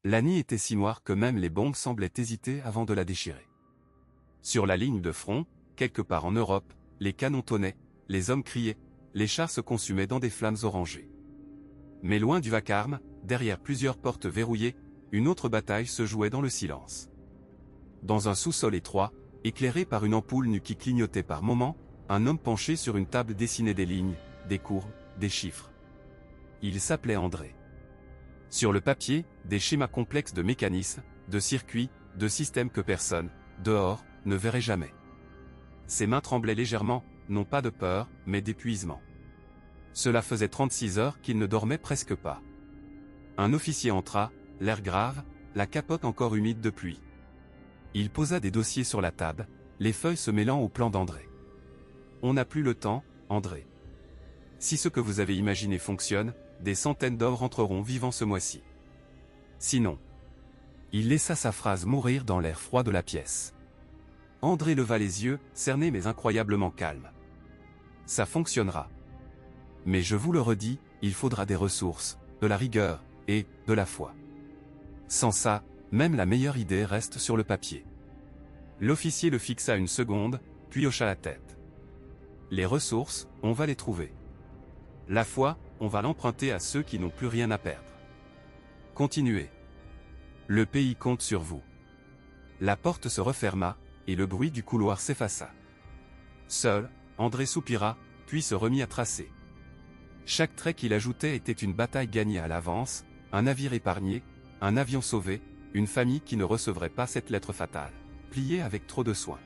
La nuit était si noire que même les bombes semblaient hésiter avant de la déchirer. Sur la ligne de front, quelque part en Europe, les canons tonnaient, les hommes criaient, les chars se consumaient dans des flammes orangées. Mais loin du vacarme, derrière plusieurs portes verrouillées, une autre bataille se jouait dans le silence. Dans un sous-sol étroit, éclairé par une ampoule nue qui clignotait par moments, un homme penché sur une table dessinait des lignes, des courbes, des chiffres. Il s'appelait André. Sur le papier, des schémas complexes de mécanismes, de circuits, de systèmes que personne, dehors, ne verrait jamais. Ses mains tremblaient légèrement, non pas de peur, mais d'épuisement. Cela faisait 36 heures qu'il ne dormait presque pas. Un officier entra, l'air grave, la capote encore humide de pluie. Il posa des dossiers sur la table, les feuilles se mêlant au plan d'André. On n'a plus le temps, André. Si ce que vous avez imaginé fonctionne, des centaines d'hommes rentreront vivants ce mois-ci. Sinon. Il laissa sa phrase mourir dans l'air froid de la pièce. André leva les yeux, cerné mais incroyablement calme. Ça fonctionnera. Mais je vous le redis, il faudra des ressources, de la rigueur, et de la foi. Sans ça, même la meilleure idée reste sur le papier. L'officier le fixa une seconde, puis hocha la tête. Les ressources, on va les trouver. La foi, on va l'emprunter à ceux qui n'ont plus rien à perdre. Continuez. Le pays compte sur vous. La porte se referma, et le bruit du couloir s'effaça. Seul, André soupira, puis se remit à tracer. Chaque trait qu'il ajoutait était une bataille gagnée à l'avance, un navire épargné, un avion sauvé, une famille qui ne recevrait pas cette lettre fatale, pliée avec trop de soin.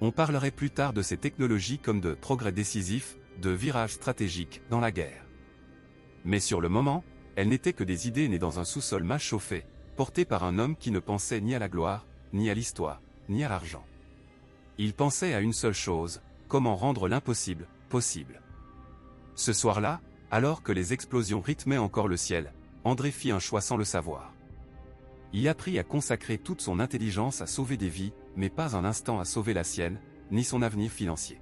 On parlerait plus tard de ces technologies comme de progrès décisifs, de virages stratégiques dans la guerre. Mais sur le moment, elles n'étaient que des idées nées dans un sous-sol mal chauffé, portées par un homme qui ne pensait ni à la gloire, ni à l'histoire, ni à l'argent. Il pensait à une seule chose, comment rendre l'impossible, possible. Ce soir-là, alors que les explosions rythmaient encore le ciel, André fit un choix sans le savoir. Il apprit à consacrer toute son intelligence à sauver des vies, mais pas un instant à sauver la sienne, ni son avenir financier.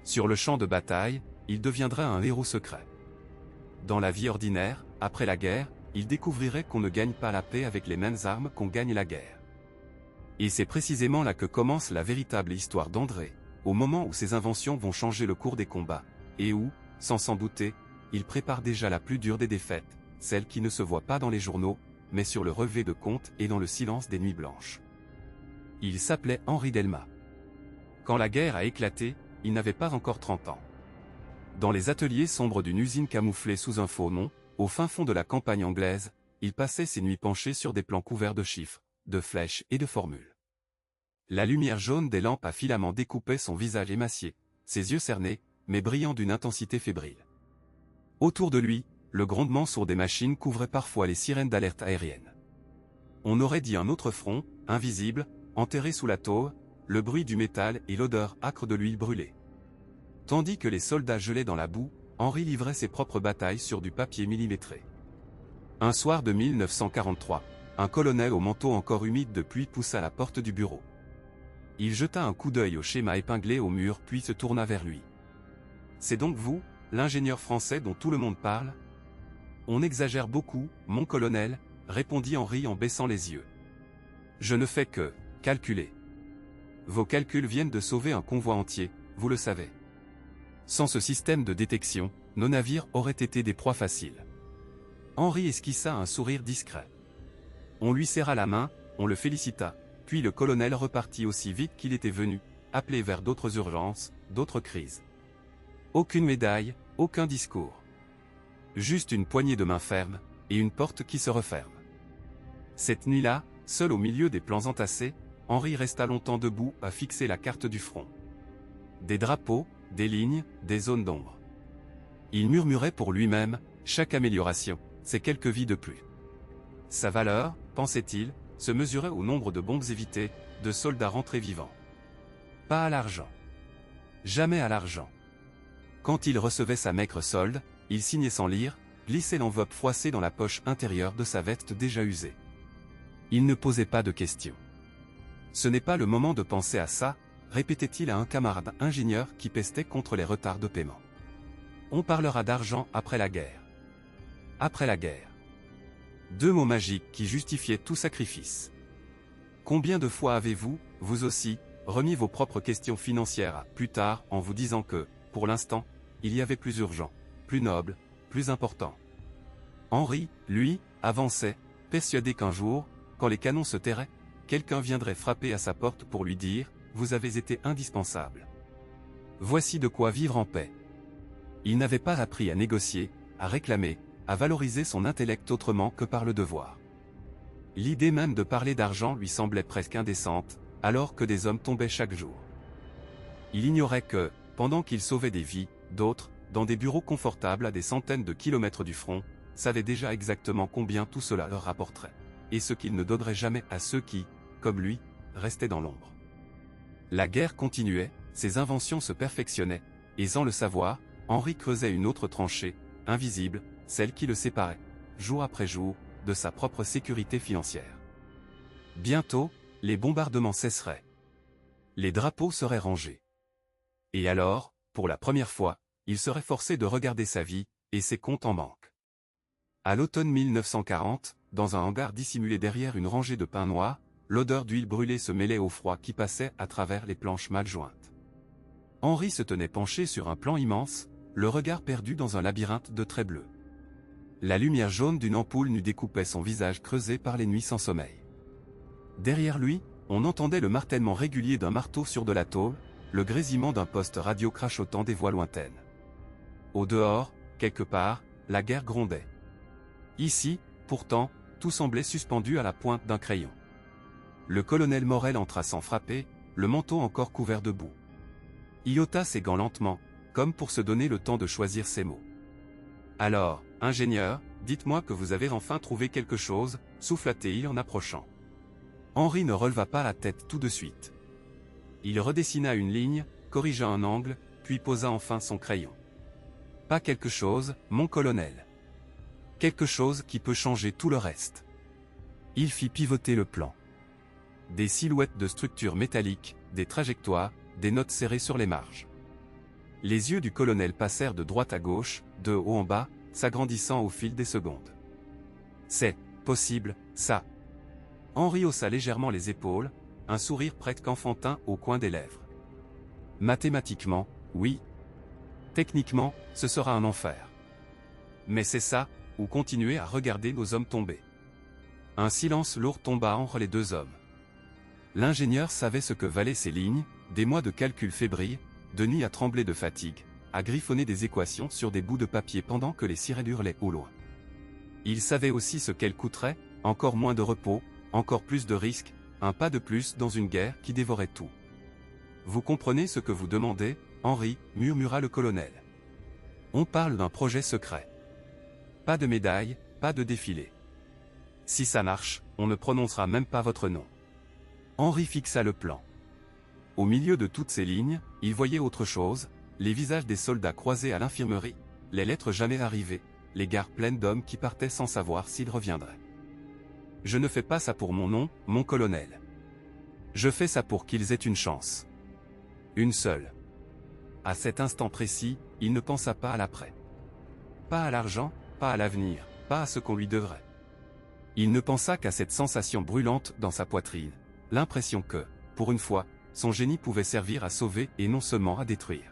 Sur le champ de bataille, il deviendra un héros secret. Dans la vie ordinaire, après la guerre, il découvrirait qu'on ne gagne pas la paix avec les mêmes armes qu'on gagne la guerre. Et c'est précisément là que commence la véritable histoire d'André, au moment où ses inventions vont changer le cours des combats, et où, sans s'en douter, il prépare déjà la plus dure des défaites, celle qui ne se voit pas dans les journaux, mais sur le relevé de comptes et dans le silence des nuits blanches. Il s'appelait Henri Delmas. Quand la guerre a éclaté, il n'avait pas encore 30 ans. Dans les ateliers sombres d'une usine camouflée sous un faux nom, au fin fond de la campagne anglaise, il passait ses nuits penché sur des plans couverts de chiffres, de flèches et de formules. La lumière jaune des lampes à filaments découpait son visage émacié, ses yeux cernés, mais brillants d'une intensité fébrile. Autour de lui, le grondement sourd des machines couvrait parfois les sirènes d'alerte aérienne. On aurait dit un autre front, invisible, enterré sous la tôle, le bruit du métal et l'odeur âcre de l'huile brûlée. Tandis que les soldats gelaient dans la boue, Henri livrait ses propres batailles sur du papier millimétré. Un soir de 1943, un colonel au manteau encore humide de pluie poussa la porte du bureau. Il jeta un coup d'œil au schéma épinglé au mur puis se tourna vers lui. « C'est donc vous, l'ingénieur français dont tout le monde parle ?»« On exagère beaucoup, mon colonel, » répondit Henri en baissant les yeux. « Je ne fais que calculer. Vos calculs viennent de sauver un convoi entier, vous le savez. Sans ce système de détection, nos navires auraient été des proies faciles. » Henri esquissa un sourire discret. On lui serra la main, on le félicita, puis le colonel repartit aussi vite qu'il était venu, appelé vers d'autres urgences, d'autres crises. Aucune médaille, aucun discours. Juste une poignée de main ferme, et une porte qui se referme. Cette nuit-là, seul au milieu des plans entassés, Henri resta longtemps debout à fixer la carte du front. Des drapeaux, des lignes, des zones d'ombre. Il murmurait pour lui-même, chaque amélioration, c'est quelques vies de plus. Sa valeur, pensait-il, se mesurait au nombre de bombes évitées, de soldats rentrés vivants. Pas à l'argent. Jamais à l'argent. Quand il recevait sa maigre solde, il signait sans lire, glissait l'enveloppe froissée dans la poche intérieure de sa veste déjà usée. Il ne posait pas de questions. Ce n'est pas le moment de penser à ça, répétait-il à un camarade ingénieur qui pestait contre les retards de paiement. On parlera d'argent après la guerre. Après la guerre. Deux mots magiques qui justifiaient tout sacrifice. Combien de fois avez-vous, vous aussi, remis vos propres questions financières à plus tard en vous disant que, pour l'instant, il y avait plus urgent, plus noble, plus important. Henri, lui, avançait, persuadé qu'un jour, quand les canons se tairaient, quelqu'un viendrait frapper à sa porte pour lui dire « Vous avez été indispensable. Voici de quoi vivre en paix ». Il n'avait pas appris à négocier, à réclamer, à valoriser son intellect autrement que par le devoir. L'idée même de parler d'argent lui semblait presque indécente, alors que des hommes tombaient chaque jour. Il ignorait que, pendant qu'il sauvait des vies, d'autres, dans des bureaux confortables à des centaines de kilomètres du front, savaient déjà exactement combien tout cela leur rapporterait, et ce qu'ils ne donneraient jamais à ceux qui, comme lui, restaient dans l'ombre. La guerre continuait, ses inventions se perfectionnaient, et sans le savoir, Henri creusait une autre tranchée, invisible, celle qui le séparait, jour après jour, de sa propre sécurité financière. Bientôt, les bombardements cesseraient. Les drapeaux seraient rangés. Et alors, pour la première fois, il serait forcé de regarder sa vie, et ses comptes en banque. À l'automne 1940, dans un hangar dissimulé derrière une rangée de pins noirs, l'odeur d'huile brûlée se mêlait au froid qui passait à travers les planches mal jointes. Henri se tenait penché sur un plan immense, le regard perdu dans un labyrinthe de traits bleus. La lumière jaune d'une ampoule nue découpait son visage creusé par les nuits sans sommeil. Derrière lui, on entendait le martèlement régulier d'un marteau sur de la tôle, le grésillement d'un poste radio crachotant des voix lointaines. Au dehors, quelque part, la guerre grondait. Ici, pourtant, tout semblait suspendu à la pointe d'un crayon. Le colonel Morel entra sans frapper, le manteau encore couvert de boue. Il ôta ses gants lentement, comme pour se donner le temps de choisir ses mots. « Alors, ingénieur, dites-moi que vous avez enfin trouvé quelque chose », souffla-t-il en approchant. Henri ne releva pas la tête tout de suite. Il redessina une ligne, corrigea un angle, puis posa enfin son crayon. « Pas quelque chose, mon colonel. Quelque chose qui peut changer tout le reste. » Il fit pivoter le plan. Des silhouettes de structures métalliques, des trajectoires, des notes serrées sur les marges. Les yeux du colonel passèrent de droite à gauche, de haut en bas, s'agrandissant au fil des secondes. « C'est possible, ça. » Henri haussa légèrement les épaules, un sourire presque enfantin au coin des lèvres. « Mathématiquement, oui. Techniquement, ce sera un enfer. Mais c'est ça, ou continuer à regarder nos hommes tomber. » Un silence lourd tomba entre les deux hommes. L'ingénieur savait ce que valaient ces lignes, des mois de calculs fébriles, de nuits à trembler de fatigue, à griffonner des équations sur des bouts de papier pendant que les sirènes hurlaient au loin. Il savait aussi ce qu'elles coûteraient, encore moins de repos, encore plus de risques, un pas de plus dans une guerre qui dévorait tout. « Vous comprenez ce que vous demandez, Henri » murmura le colonel. « On parle d'un projet secret. Pas de médaille, pas de défilé. Si ça marche, on ne prononcera même pas votre nom. » Henri fixa le plan. Au milieu de toutes ces lignes, il voyait autre chose, les visages des soldats croisés à l'infirmerie, les lettres jamais arrivées, les gares pleines d'hommes qui partaient sans savoir s'ils reviendraient. « Je ne fais pas ça pour mon nom, mon colonel. Je fais ça pour qu'ils aient une chance. Une seule. » À cet instant précis, il ne pensa pas à l'après. Pas à l'argent, pas à l'avenir, pas à ce qu'on lui devrait. Il ne pensa qu'à cette sensation brûlante dans sa poitrine, l'impression que, pour une fois, son génie pouvait servir à sauver et non seulement à détruire.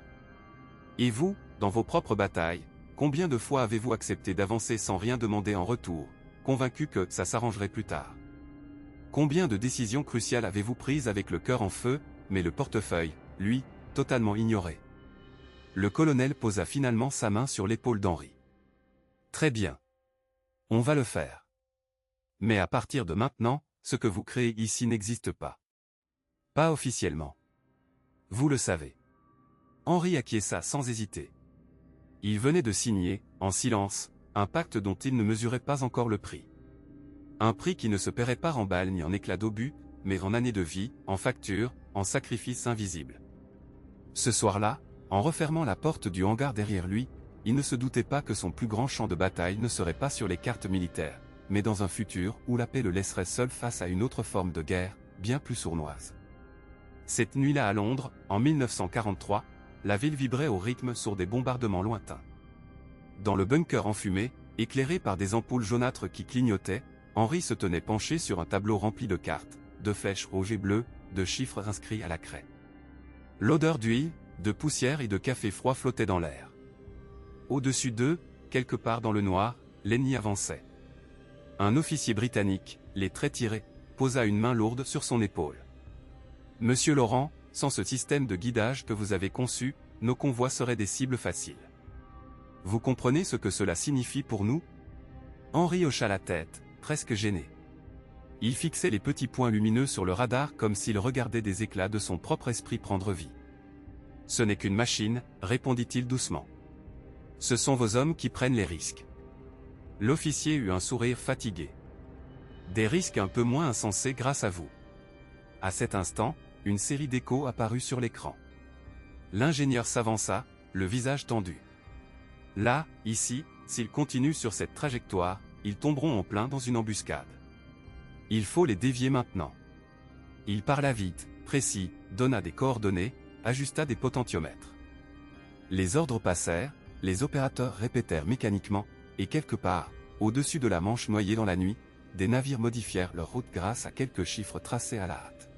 Et vous, dans vos propres batailles, combien de fois avez-vous accepté d'avancer sans rien demander en retour, convaincu que ça s'arrangerait plus tard? Combien de décisions cruciales avez-vous prises avec le cœur en feu, mais le portefeuille, lui, totalement ignoré? Le colonel posa finalement sa main sur l'épaule d'Henri. Très bien. On va le faire. Mais à partir de maintenant, ce que vous créez ici n'existe pas. Pas officiellement. Vous le savez. Henri acquiesça sans hésiter. Il venait de signer, en silence, un pacte dont il ne mesurait pas encore le prix. Un prix qui ne se paierait pas en balles ni en éclats d'obus, mais en années de vie, en factures, en sacrifices invisibles. Ce soir-là, en refermant la porte du hangar derrière lui, il ne se doutait pas que son plus grand champ de bataille ne serait pas sur les cartes militaires, mais dans un futur où la paix le laisserait seul face à une autre forme de guerre, bien plus sournoise. Cette nuit-là à Londres, en 1943, la ville vibrait au rythme sourd des bombardements lointains. Dans le bunker enfumé, Éclairé par des ampoules jaunâtres qui clignotaient, Henri se tenait penché sur un tableau rempli de cartes, de flèches rouges et bleues, de chiffres inscrits à la craie. L'odeur d'huile, de poussière et de café froid flottait dans l'air. Au-dessus d'eux, quelque part dans le noir, l'ennemi avançait. Un officier britannique, les traits tirés, posa une main lourde sur son épaule. « Monsieur Laurent, sans ce système de guidage que vous avez conçu, nos convois seraient des cibles faciles. Vous comprenez ce que cela signifie pour nous ?» Henri hocha la tête, presque gêné. Il fixait les petits points lumineux sur le radar comme s'il regardait des éclats de son propre esprit prendre vie. « Ce n'est qu'une machine, répondit-il doucement. Ce sont vos hommes qui prennent les risques. » L'officier eut un sourire fatigué. « Des risques un peu moins insensés grâce à vous. » À cet instant, une série d'échos apparut sur l'écran. L'ingénieur s'avança, le visage tendu. « Là, ici, s'ils continuent sur cette trajectoire, ils tomberont en plein dans une embuscade. Il faut les dévier maintenant. » Il parla vite, précis, donna des coordonnées, ajusta des potentiomètres. Les ordres passèrent, les opérateurs répétèrent mécaniquement, et quelque part, au-dessus de la Manche noyée dans la nuit, des navires modifièrent leur route grâce à quelques chiffres tracés à la hâte.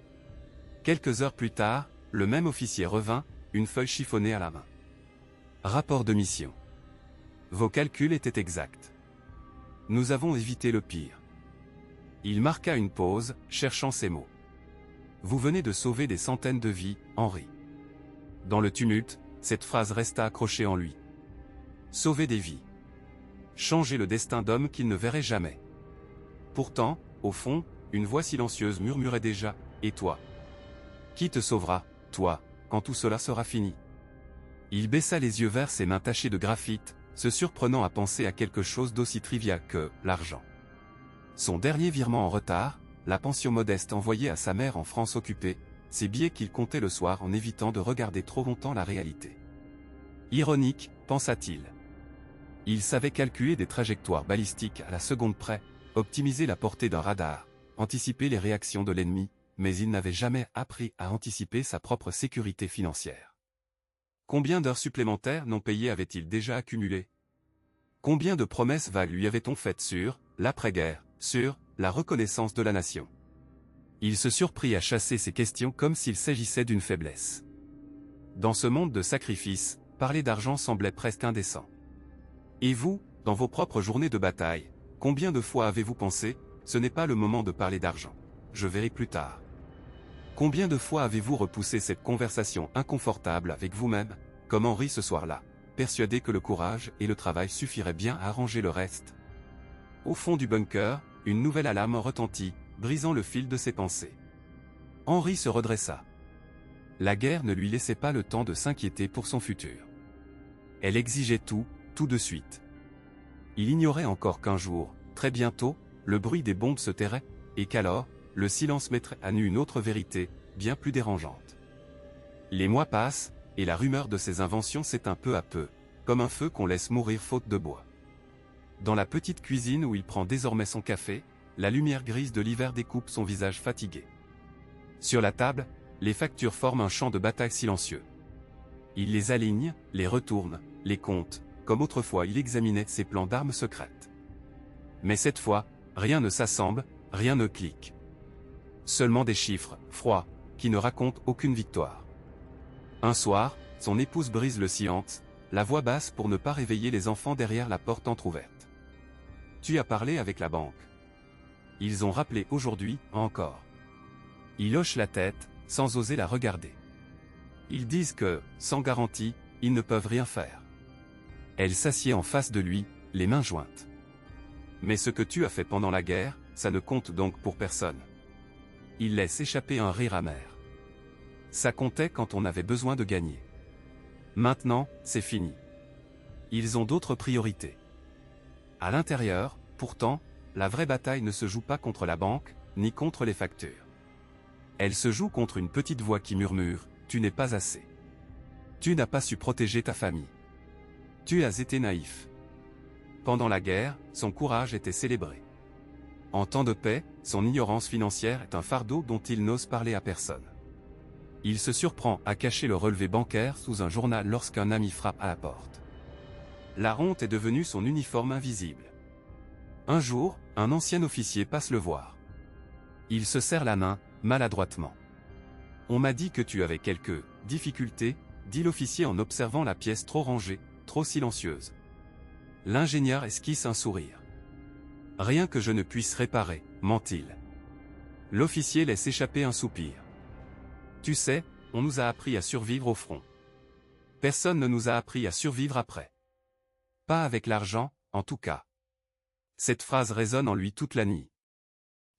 Quelques heures plus tard, le même officier revint, une feuille chiffonnée à la main. Rapport de mission. Vos calculs étaient exacts. Nous avons évité le pire. Il marqua une pause, cherchant ses mots. Vous venez de sauver des centaines de vies, Henri. Dans le tumulte, cette phrase resta accrochée en lui. Sauver des vies. Changer le destin d'hommes qu'il ne verrait jamais. Pourtant, au fond, une voix silencieuse murmurait déjà, « Et toi ? Qui te sauvera, toi, quand tout cela sera fini ?» Il baissa les yeux vers ses mains tachées de graphite, se surprenant à penser à quelque chose d'aussi trivial que l'argent. Son dernier virement en retard, la pension modeste envoyée à sa mère en France occupée, ces billets qu'il comptait le soir en évitant de regarder trop longtemps la réalité. Ironique, pensa-t-il. Il savait calculer des trajectoires balistiques à la seconde près, optimiser la portée d'un radar, anticiper les réactions de l'ennemi, mais il n'avait jamais appris à anticiper sa propre sécurité financière. Combien d'heures supplémentaires non payées avait-il déjà accumulées? Combien de promesses vagues lui avait-on faites sur l'après-guerre, sur la reconnaissance de la nation? Il se surprit à chasser ces questions comme s'il s'agissait d'une faiblesse. Dans ce monde de sacrifices, parler d'argent semblait presque indécent. Et vous, dans vos propres journées de bataille, combien de fois avez-vous pensé, ce n'est pas le moment de parler d'argent, je verrai plus tard? Combien de fois avez-vous repoussé cette conversation inconfortable avec vous-même, comme Henri ce soir-là, persuadé que le courage et le travail suffiraient bien à arranger le reste? Au fond du bunker, une nouvelle alarme retentit, brisant le fil de ses pensées. Henri se redressa. La guerre ne lui laissait pas le temps de s'inquiéter pour son futur. Elle exigeait tout de suite. Il ignorait encore qu'un jour, très bientôt, le bruit des bombes se tairait, et qu'alors, le silence mettrait à nu une autre vérité, bien plus dérangeante. Les mois passent, et la rumeur de ses inventions s'éteint peu à peu, comme un feu qu'on laisse mourir faute de bois. Dans la petite cuisine où il prend désormais son café, la lumière grise de l'hiver découpe son visage fatigué. Sur la table, les factures forment un champ de bataille silencieux. Il les aligne, les retourne, les compte, comme autrefois il examinait ses plans d'armes secrètes. Mais cette fois, rien ne s'assemble, rien ne clique. Seulement des chiffres, froids, qui ne racontent aucune victoire. Un soir, son épouse brise le silence, la voix basse pour ne pas réveiller les enfants derrière la porte entr'ouverte. Tu as parlé avec la banque. Ils ont rappelé aujourd'hui, encore. Il hoche la tête, sans oser la regarder. Ils disent que, sans garantie, ils ne peuvent rien faire. Elle s'assied en face de lui, les mains jointes. Mais ce que tu as fait pendant la guerre, ça ne compte donc pour personne. Il laisse échapper un rire amer. Ça comptait quand on avait besoin de gagner. Maintenant, c'est fini. Ils ont d'autres priorités. À l'intérieur, pourtant, la vraie bataille ne se joue pas contre la banque, ni contre les factures. Elle se joue contre une petite voix qui murmure, « Tu n'es pas assez. Tu n'as pas su protéger ta famille. Tu as été naïf. » Pendant la guerre, son courage était célébré. En temps de paix, son ignorance financière est un fardeau dont il n'ose parler à personne. Il se surprend à cacher le relevé bancaire sous un journal lorsqu'un ami frappe à la porte. La honte est devenue son uniforme invisible. Un jour, un ancien officier passe le voir. Il se serre la main, maladroitement. « On m'a dit que tu avais quelques difficultés », dit l'officier en observant la pièce trop rangée, trop silencieuse. L'ingénieur esquisse un sourire. « Rien que je ne puisse réparer, ment-il. » L'officier laisse échapper un soupir. « Tu sais, on nous a appris à survivre au front. Personne ne nous a appris à survivre après. Pas avec l'argent, en tout cas. » Cette phrase résonne en lui toute la nuit.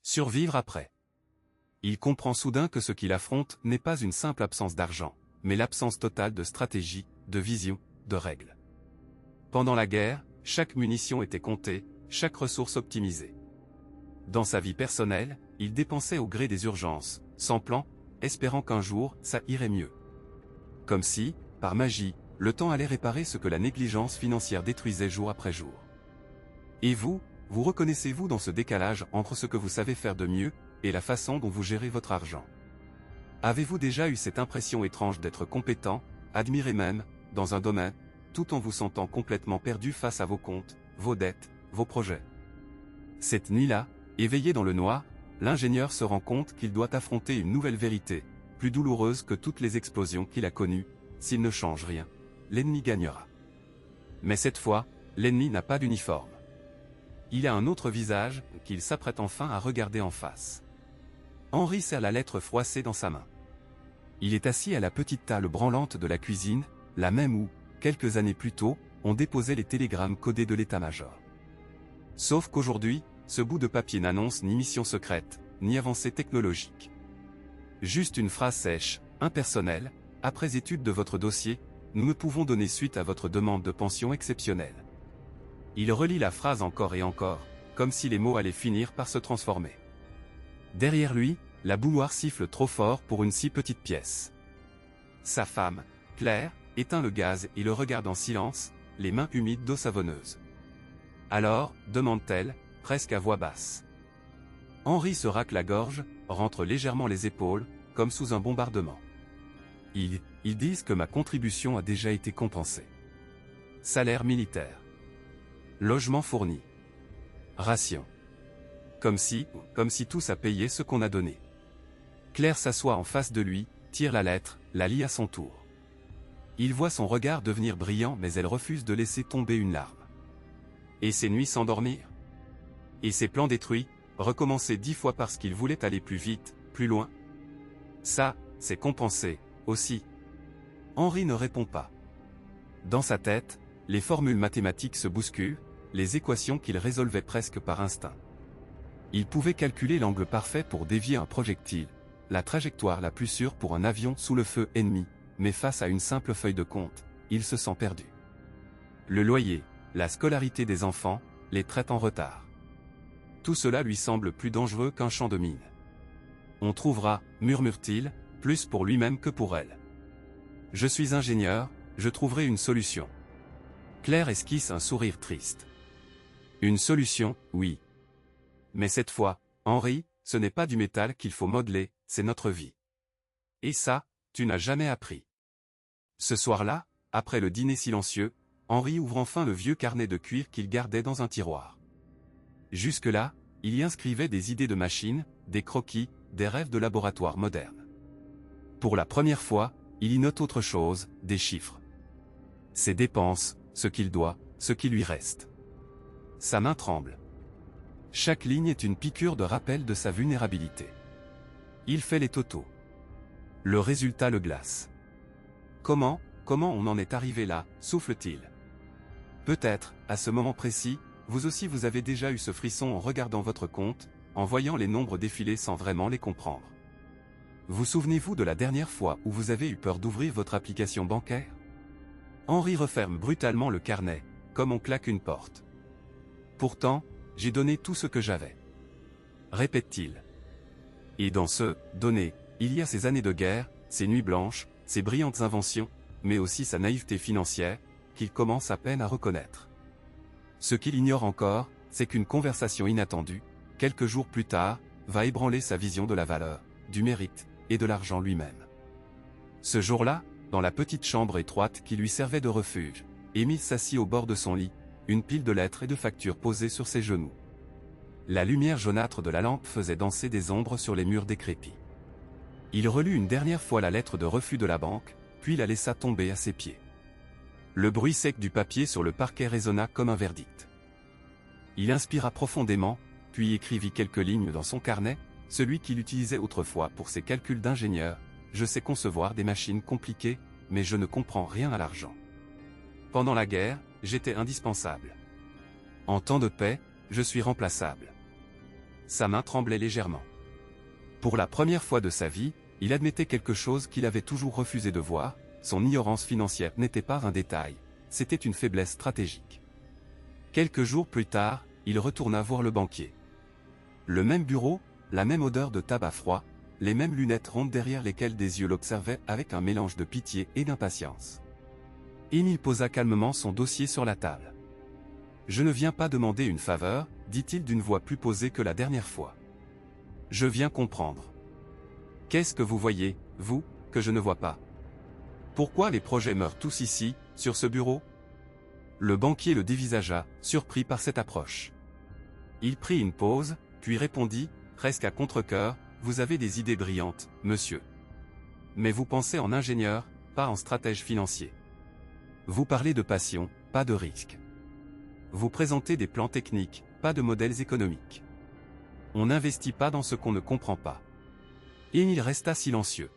Survivre après. Il comprend soudain que ce qu'il affronte n'est pas une simple absence d'argent, mais l'absence totale de stratégie, de vision, de règles. Pendant la guerre, chaque munition était comptée, chaque ressource optimisée. Dans sa vie personnelle, il dépensait au gré des urgences, sans plan, espérant qu'un jour, ça irait mieux. Comme si, par magie, le temps allait réparer ce que la négligence financière détruisait jour après jour. Et vous reconnaissez-vous dans ce décalage entre ce que vous savez faire de mieux, et la façon dont vous gérez votre argent? Avez-vous déjà eu cette impression étrange d'être compétent, admiré même, dans un domaine, tout en vous sentant complètement perdu face à vos comptes, vos dettes, vos projets? Cette nuit-là, éveillé dans le noir, l'ingénieur se rend compte qu'il doit affronter une nouvelle vérité, plus douloureuse que toutes les explosions qu'il a connues. S'il ne change rien, l'ennemi gagnera. Mais cette fois, l'ennemi n'a pas d'uniforme. Il a un autre visage, qu'il s'apprête enfin à regarder en face. Henri serre la lettre froissée dans sa main. Il est assis à la petite table branlante de la cuisine, la même où, quelques années plus tôt, on déposait les télégrammes codés de l'état-major. Sauf qu'aujourd'hui, ce bout de papier n'annonce ni mission secrète, ni avancée technologique. Juste une phrase sèche, impersonnelle: « Après étude de votre dossier, nous ne pouvons donner suite à votre demande de pension exceptionnelle. » Il relit la phrase encore et encore, comme si les mots allaient finir par se transformer. Derrière lui, la bouilloire siffle trop fort pour une si petite pièce. Sa femme, Claire, éteint le gaz et le regarde en silence, les mains humides d'eau savonneuse. Alors, demande-t-elle, presque à voix basse. Henri se racle la gorge, rentre légèrement les épaules, comme sous un bombardement. Ils disent que ma contribution a déjà été compensée. Salaire militaire. Logement fourni. Ration. Comme si tous a payé ce qu'on a donné. Claire s'assoit en face de lui, tire la lettre, la lit à son tour. Il voit son regard devenir brillant mais elle refuse de laisser tomber une larme. Et ses nuits s'endormir? Et ses plans détruits, recommencer 10 fois parce qu'il voulait aller plus vite, plus loin? Ça, c'est compensé, aussi. Henri ne répond pas. Dans sa tête, les formules mathématiques se bousculent, les équations qu'il résolvait presque par instinct. Il pouvait calculer l'angle parfait pour dévier un projectile, la trajectoire la plus sûre pour un avion sous le feu ennemi, mais face à une simple feuille de compte, il se sent perdu. Le loyer, la scolarité des enfants, les traites en retard. Tout cela lui semble plus dangereux qu'un champ de mine. On trouvera, murmure-t-il, plus pour lui-même que pour elle. Je suis ingénieur, je trouverai une solution. Claire esquisse un sourire triste. Une solution, oui. Mais cette fois, Henri, ce n'est pas du métal qu'il faut modeler, c'est notre vie. Et ça, tu n'as jamais appris. Ce soir-là, après le dîner silencieux, Henri ouvre enfin le vieux carnet de cuir qu'il gardait dans un tiroir. Jusque-là, il y inscrivait des idées de machines, des croquis, des rêves de laboratoire modernes. Pour la première fois, il y note autre chose, des chiffres. Ses dépenses, ce qu'il doit, ce qui lui reste. Sa main tremble. Chaque ligne est une piqûre de rappel de sa vulnérabilité. Il fait les totaux. Le résultat le glace. Comment on en est arrivé là, souffle-t-il. Peut-être, à ce moment précis, vous aussi vous avez déjà eu ce frisson en regardant votre compte, en voyant les nombres défiler sans vraiment les comprendre. Vous souvenez-vous de la dernière fois où vous avez eu peur d'ouvrir votre application bancaire? Henri referme brutalement le carnet, comme on claque une porte. Pourtant, j'ai donné tout ce que j'avais. Répète-t-il. Et dans ce « donner », il y a ces années de guerre, ces nuits blanches, ces brillantes inventions, mais aussi sa naïveté financière, qu'il commence à peine à reconnaître. Ce qu'il ignore encore, c'est qu'une conversation inattendue, quelques jours plus tard, va ébranler sa vision de la valeur, du mérite, et de l'argent lui-même. Ce jour-là, dans la petite chambre étroite qui lui servait de refuge, Émile s'assit au bord de son lit, une pile de lettres et de factures posées sur ses genoux. La lumière jaunâtre de la lampe faisait danser des ombres sur les murs décrépits. Il relut une dernière fois la lettre de refus de la banque, puis la laissa tomber à ses pieds. Le bruit sec du papier sur le parquet résonna comme un verdict. Il inspira profondément, puis écrivit quelques lignes dans son carnet, celui qu'il utilisait autrefois pour ses calculs d'ingénieur. Je sais concevoir des machines compliquées, mais je ne comprends rien à l'argent. Pendant la guerre, j'étais indispensable. En temps de paix, je suis remplaçable. Sa main tremblait légèrement. Pour la première fois de sa vie, il admettait quelque chose qu'il avait toujours refusé de voir, son ignorance financière n'était pas un détail, c'était une faiblesse stratégique. Quelques jours plus tard, il retourna voir le banquier. Le même bureau, la même odeur de tabac froid, les mêmes lunettes rondes derrière lesquelles des yeux l'observaient avec un mélange de pitié et d'impatience. Émile posa calmement son dossier sur la table. « Je ne viens pas demander une faveur, dit-il d'une voix plus posée que la dernière fois. Je viens comprendre. Qu'est-ce que vous voyez, vous, que je ne vois pas? Pourquoi les projets meurent tous ici, sur ce bureau ?» Le banquier le dévisagea, surpris par cette approche. Il prit une pause, puis répondit, presque à contre-cœur, « Vous avez des idées brillantes, monsieur. Mais vous pensez en ingénieur, pas en stratège financier. Vous parlez de passion, pas de risque. Vous présentez des plans techniques, pas de modèles économiques. On n'investit pas dans ce qu'on ne comprend pas. » Et il resta silencieux.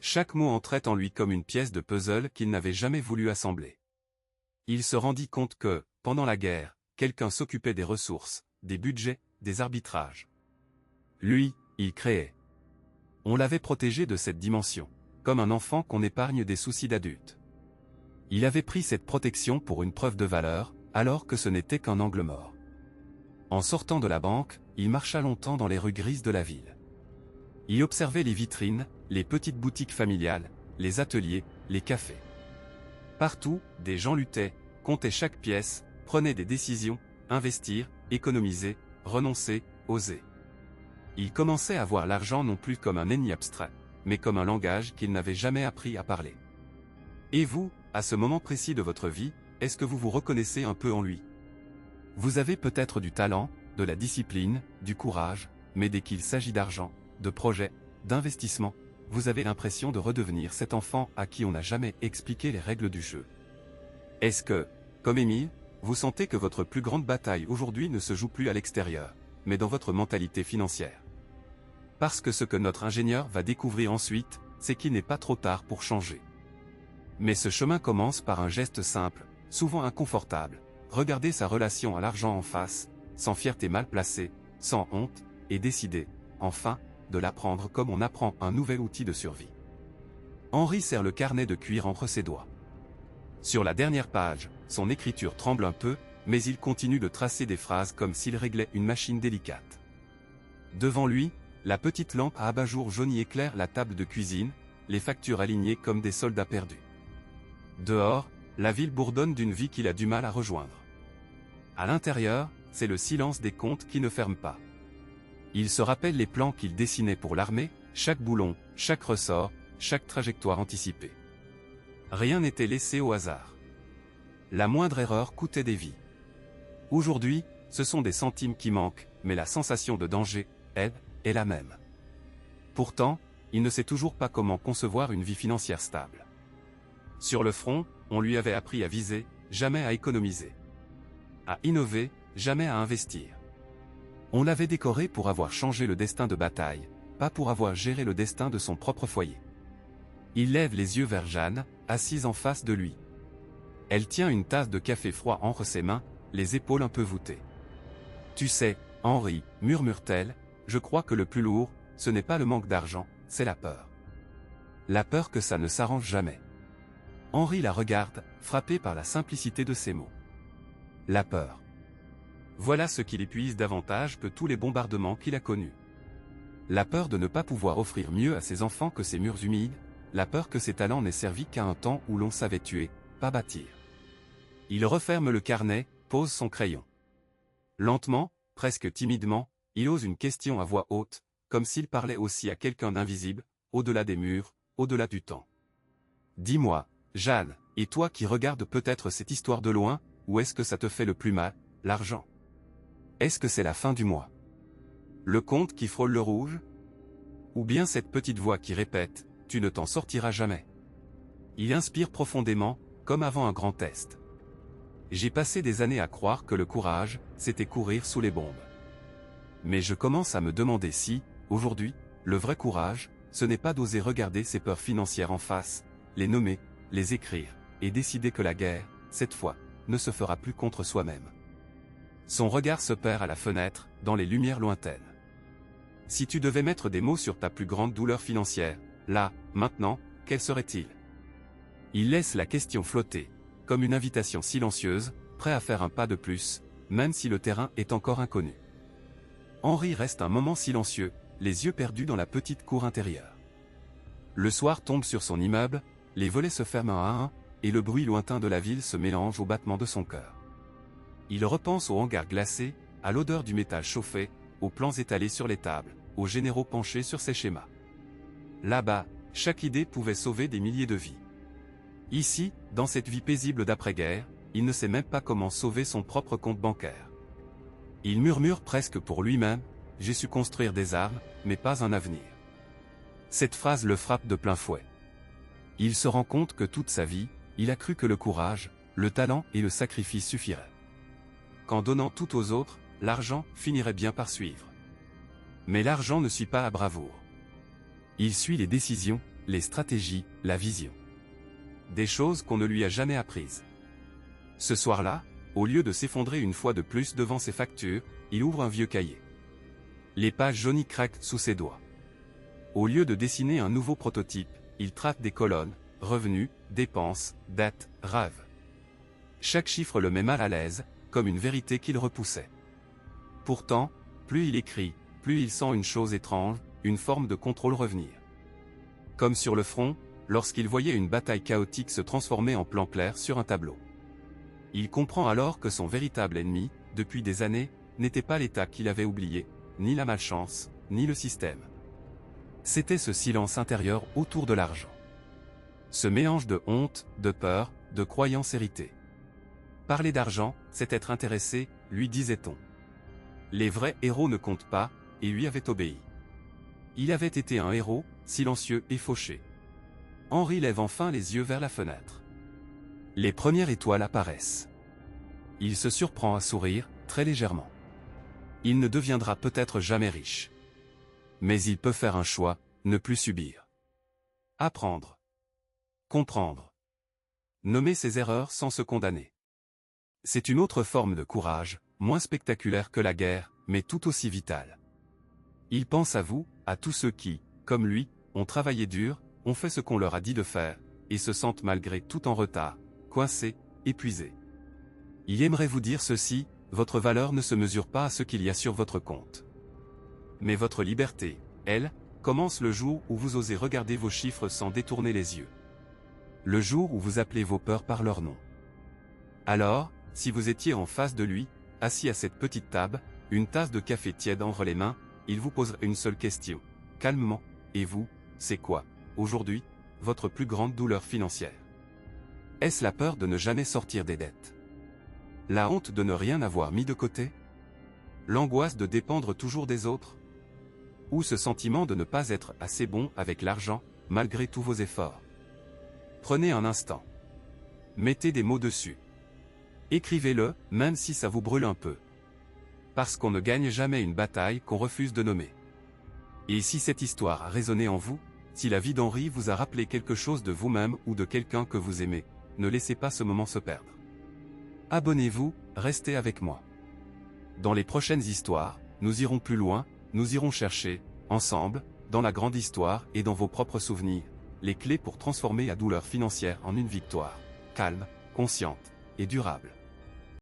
Chaque mot entrait en lui comme une pièce de puzzle qu'il n'avait jamais voulu assembler. Il se rendit compte que, pendant la guerre, quelqu'un s'occupait des ressources, des budgets, des arbitrages. Lui, il créait. On l'avait protégé de cette dimension, comme un enfant qu'on épargne des soucis d'adulte. Il avait pris cette protection pour une preuve de valeur, alors que ce n'était qu'un angle mort. En sortant de la banque, il marcha longtemps dans les rues grises de la ville. Il observait les vitrines, les petites boutiques familiales, les ateliers, les cafés. Partout, des gens luttaient, comptaient chaque pièce, prenaient des décisions, investir, économiser, renoncer, oser. Il commençait à voir l'argent non plus comme un ennemi abstrait, mais comme un langage qu'il n'avait jamais appris à parler. Et vous, à ce moment précis de votre vie, est-ce que vous vous reconnaissez un peu en lui? Vous avez peut-être du talent, de la discipline, du courage, mais dès qu'il s'agit d'argent, de projets, d'investissement, vous avez l'impression de redevenir cet enfant à qui on n'a jamais expliqué les règles du jeu. Est-ce que, comme Émile, vous sentez que votre plus grande bataille aujourd'hui ne se joue plus à l'extérieur, mais dans votre mentalité financière? Parce que ce que notre ingénieur va découvrir ensuite, c'est qu'il n'est pas trop tard pour changer. Mais ce chemin commence par un geste simple, souvent inconfortable, regarder sa relation à l'argent en face, sans fierté mal placée, sans honte, et décider, enfin, de l'apprendre comme on apprend un nouvel outil de survie. Henri serre le carnet de cuir entre ses doigts. Sur la dernière page, son écriture tremble un peu, mais il continue de tracer des phrases comme s'il réglait une machine délicate. Devant lui, la petite lampe à abat-jour jauni éclaire la table de cuisine, les factures alignées comme des soldats perdus. Dehors, la ville bourdonne d'une vie qu'il a du mal à rejoindre. À l'intérieur, c'est le silence des comptes qui ne ferment pas. Il se rappelle les plans qu'il dessinait pour l'armée, chaque boulon, chaque ressort, chaque trajectoire anticipée. Rien n'était laissé au hasard. La moindre erreur coûtait des vies. Aujourd'hui, ce sont des centimes qui manquent, mais la sensation de danger, elle, est la même. Pourtant, il ne sait toujours pas comment concevoir une vie financière stable. Sur le front, on lui avait appris à viser, jamais à économiser. À innover, jamais à investir. On l'avait décoré pour avoir changé le destin de bataille, pas pour avoir géré le destin de son propre foyer. Il lève les yeux vers Jeanne, assise en face de lui. Elle tient une tasse de café froid entre ses mains, les épaules un peu voûtées. « Tu sais, Henri, murmure-t-elle, je crois que le plus lourd, ce n'est pas le manque d'argent, c'est la peur. La peur que ça ne s'arrange jamais. » Henri la regarde, frappé par la simplicité de ses mots. La peur. Voilà ce qui l'épuise davantage que tous les bombardements qu'il a connus. La peur de ne pas pouvoir offrir mieux à ses enfants que ces murs humides, la peur que ses talents n'aient servi qu'à un temps où l'on savait tuer, pas bâtir. Il referme le carnet, pose son crayon. Lentement, presque timidement, il ose une question à voix haute, comme s'il parlait aussi à quelqu'un d'invisible, au-delà des murs, au-delà du temps. Dis-moi, Jeanne, et toi qui regardes peut-être cette histoire de loin, où est-ce que ça te fait le plus mal, l'argent? Est-ce que c'est la fin du mois? Le compte qui frôle le rouge? Ou bien cette petite voix qui répète « Tu ne t'en sortiras jamais ». Il inspire profondément, comme avant un grand test. J'ai passé des années à croire que le courage, c'était courir sous les bombes. Mais je commence à me demander si, aujourd'hui, le vrai courage, ce n'est pas d'oser regarder ses peurs financières en face, les nommer, les écrire, et décider que la guerre, cette fois, ne se fera plus contre soi-même. Son regard se perd à la fenêtre, dans les lumières lointaines. Si tu devais mettre des mots sur ta plus grande douleur financière, là, maintenant, quel serait-il? Il laisse la question flotter, comme une invitation silencieuse, prêt à faire un pas de plus, même si le terrain est encore inconnu. Henri reste un moment silencieux, les yeux perdus dans la petite cour intérieure. Le soir tombe sur son immeuble, les volets se ferment un à un, et le bruit lointain de la ville se mélange au battement de son cœur. Il repense au hangar glacé, à l'odeur du métal chauffé, aux plans étalés sur les tables, aux généraux penchés sur ses schémas. Là-bas, chaque idée pouvait sauver des milliers de vies. Ici, dans cette vie paisible d'après-guerre, il ne sait même pas comment sauver son propre compte bancaire. Il murmure presque pour lui-même « J'ai su construire des armes, mais pas un avenir ». Cette phrase le frappe de plein fouet. Il se rend compte que toute sa vie, il a cru que le courage, le talent et le sacrifice suffiraient. Qu'en donnant tout aux autres, l'argent finirait bien par suivre. Mais l'argent ne suit pas la bravoure. Il suit les décisions, les stratégies, la vision. Des choses qu'on ne lui a jamais apprises. Ce soir-là, au lieu de s'effondrer une fois de plus devant ses factures, il ouvre un vieux cahier. Les pages jaunies craquent sous ses doigts. Au lieu de dessiner un nouveau prototype, il trace des colonnes, revenus, dépenses, dates, rêves. Chaque chiffre le met mal à l'aise, comme une vérité qu'il repoussait. Pourtant, plus il écrit, plus il sent une chose étrange, une forme de contrôle revenir. Comme sur le front, lorsqu'il voyait une bataille chaotique se transformer en plan clair sur un tableau. Il comprend alors que son véritable ennemi, depuis des années, n'était pas l'État qu'il avait oublié, ni la malchance, ni le système. C'était ce silence intérieur autour de l'argent. Ce mélange de honte, de peur, de croyances héritées. Parler d'argent, c'est être intéressé, lui disait-on. Les vrais héros ne comptent pas, et lui avait obéi. Il avait été un héros, silencieux et fauché. Henri lève enfin les yeux vers la fenêtre. Les premières étoiles apparaissent. Il se surprend à sourire, très légèrement. Il ne deviendra peut-être jamais riche. Mais il peut faire un choix, ne plus subir. Apprendre. Comprendre. Nommer ses erreurs sans se condamner. C'est une autre forme de courage, moins spectaculaire que la guerre, mais tout aussi vitale. Il pense à vous, à tous ceux qui, comme lui, ont travaillé dur, ont fait ce qu'on leur a dit de faire, et se sentent malgré tout en retard, coincés, épuisés. Il aimerait vous dire ceci, votre valeur ne se mesure pas à ce qu'il y a sur votre compte. Mais votre liberté, elle, commence le jour où vous osez regarder vos chiffres sans détourner les yeux. Le jour où vous appelez vos peurs par leur nom. Alors, si vous étiez en face de lui, assis à cette petite table, une tasse de café tiède entre les mains, il vous poserait une seule question, calmement, et vous, c'est quoi, aujourd'hui, votre plus grande douleur financière? Est-ce la peur de ne jamais sortir des dettes? La honte de ne rien avoir mis de côté? L'angoisse de dépendre toujours des autres? Ou ce sentiment de ne pas être assez bon avec l'argent, malgré tous vos efforts? Prenez un instant. Mettez des mots dessus. Écrivez-le, même si ça vous brûle un peu. Parce qu'on ne gagne jamais une bataille qu'on refuse de nommer. Et si cette histoire a résonné en vous, si la vie d'Henri vous a rappelé quelque chose de vous-même ou de quelqu'un que vous aimez, ne laissez pas ce moment se perdre. Abonnez-vous, restez avec moi. Dans les prochaines histoires, nous irons plus loin, nous irons chercher, ensemble, dans la grande histoire et dans vos propres souvenirs, les clés pour transformer la douleur financière en une victoire, calme, consciente et durable.